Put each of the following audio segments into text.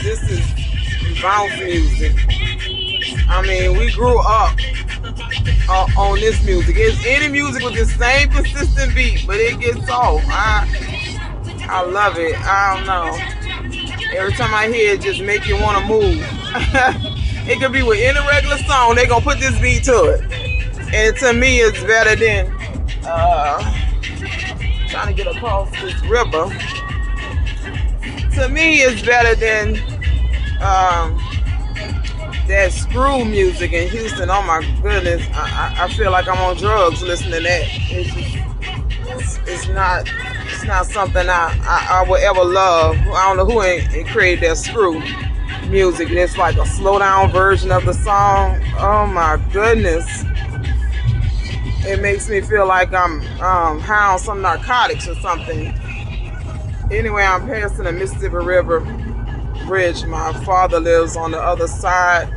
this is bounce music. I mean, we grew up on this music. It's any music with the same consistent beat, but it gets off. I love it. I don't know. Every time I hear it, just make you want to move. It could be with any regular song. They gonna put this beat to it, and to me, it's better than trying to get across this river. To me, it's better than that screw music in Houston. Oh my goodness, I feel like I'm on drugs listening to that. It's not something I would ever love. I don't know who created that screw music. It's like a slow down version of the song. Oh my goodness. It makes me feel like I'm high on some narcotics or something. Anyway, I'm passing the Mississippi River Bridge. My father lives on the other side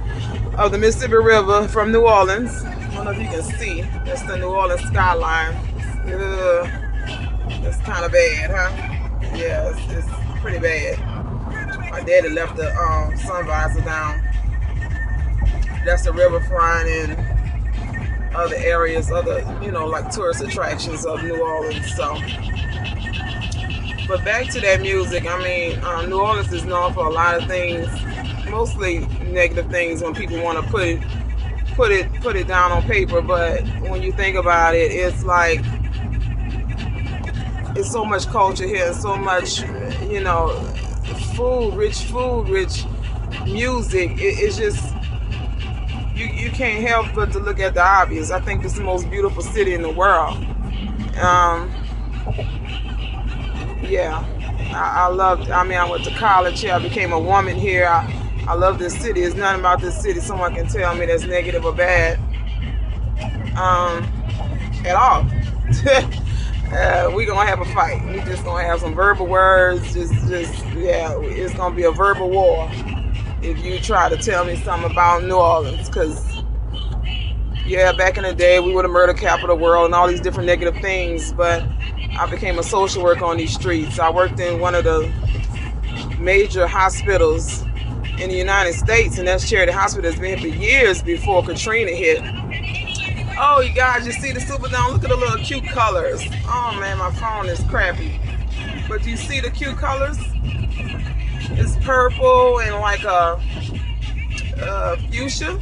of the Mississippi River from New Orleans. I don't know if you can see. That's the New Orleans skyline. It's kind of bad, huh? Yeah, it's pretty bad. My daddy left the sun visor down. That's the riverfront and other areas, other, like tourist attractions of New Orleans. So, but back to that music. I mean, New Orleans is known for a lot of things, mostly negative things when people want to put it down on paper. But when you think about it, it's like it's so much culture here, and so much, food, rich music. It's just you can't help but to look at the obvious. I think it's the most beautiful city in the world. Yeah, I went to college here. I became a woman here. I love this city. There's nothing about this city someone can tell me that's negative or bad at all. We gonna have a fight. We just gonna have some verbal words. It's gonna be a verbal war if you try to tell me something about New Orleans. Cause back in the day we were the murder capital of the world and all these different negative things. But I became a social worker on these streets. I worked in one of the major hospitals in the United States, and that's Charity Hospital. It's been here for years before Katrina hit. Oh, you guys, you see the Superdome? Look at the little cute colors. Oh man, my phone is crappy. But you see the cute colors? It's purple and like a fuchsia.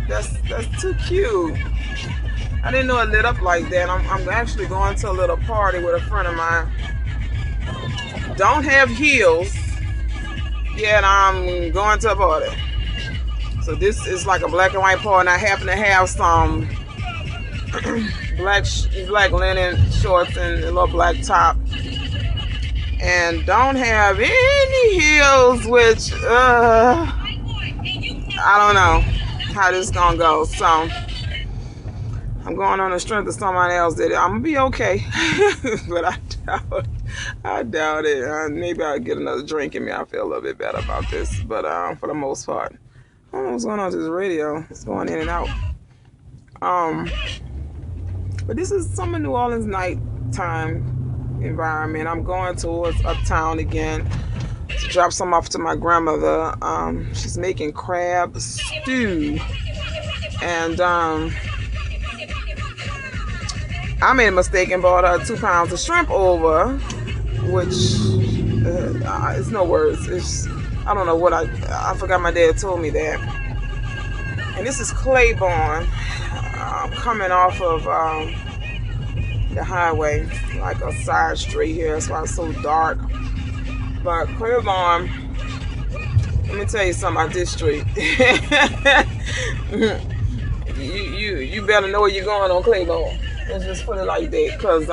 That's too cute. I didn't know it lit up like that. I'm actually going to a little party with a friend of mine. Don't have heels, yet I'm going to a party. So this is like a black and white party, and I happen to have some black linen shorts and a little black top, and don't have any heels, which I don't know how this gonna go. So I'm going on the strength of somebody else did it. I'm gonna be okay. But I doubt it. Maybe I'll get another drink in me. I feel a little bit better about this. But for the most part, I don't know what's going on with this radio. It's going in and out. But this is some of New Orleans nighttime environment. I'm going towards Uptown again to drop some off to my grandmother. She's making crab stew. And I made a mistake and bought her 2 pounds of shrimp over, which it's no words. I don't know what I forgot my dad told me that. And this is Claiborne. Coming off of the highway, like a side street here. That's why it's so dark. But Claiborne, let me tell you something about this street. you better know where you're going on Claiborne. Let's just put it like that, because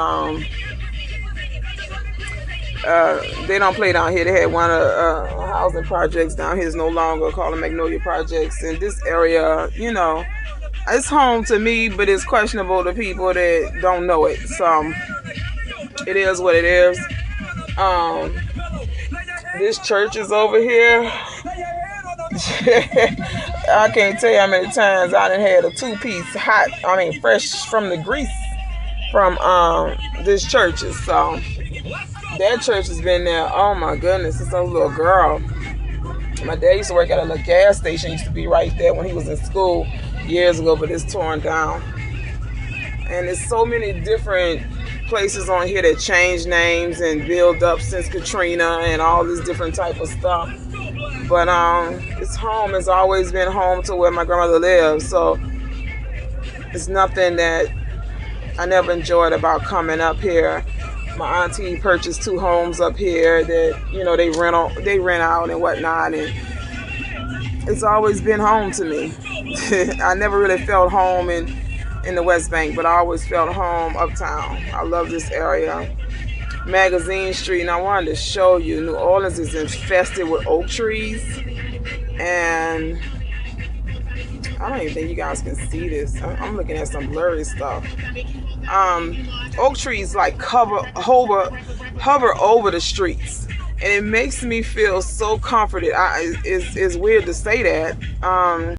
they don't play down here. They had one of the housing projects down here is no longer called the Magnolia Projects. In this area, it's home to me, but it's questionable to people that don't know it. So it is what it is. This church is over here. I can't tell you how many times I done had a 2-piece fresh from the grease from this churches. So that church has been there, oh my goodness, since I was a little girl. My dad used to work at a little gas station, used to be right there when he was in school years ago, but it's torn down. And there's so many different places on here that changed names and build up since Katrina and all this different type of stuff. But it's home. It's always been home to where my grandmother lived. So it's nothing that I never enjoyed about coming up here. My auntie purchased 2 homes up here that they rent out and whatnot, and it's always been home to me. I never really felt home in the West Bank, but I always felt home uptown. I love this area. Magazine Street, and I wanted to show you, New Orleans is infested with oak trees, and I don't even think you guys can see this. I'm looking at some blurry stuff. Oak trees like hover over the streets, and it makes me feel so comforted. It's weird to say that.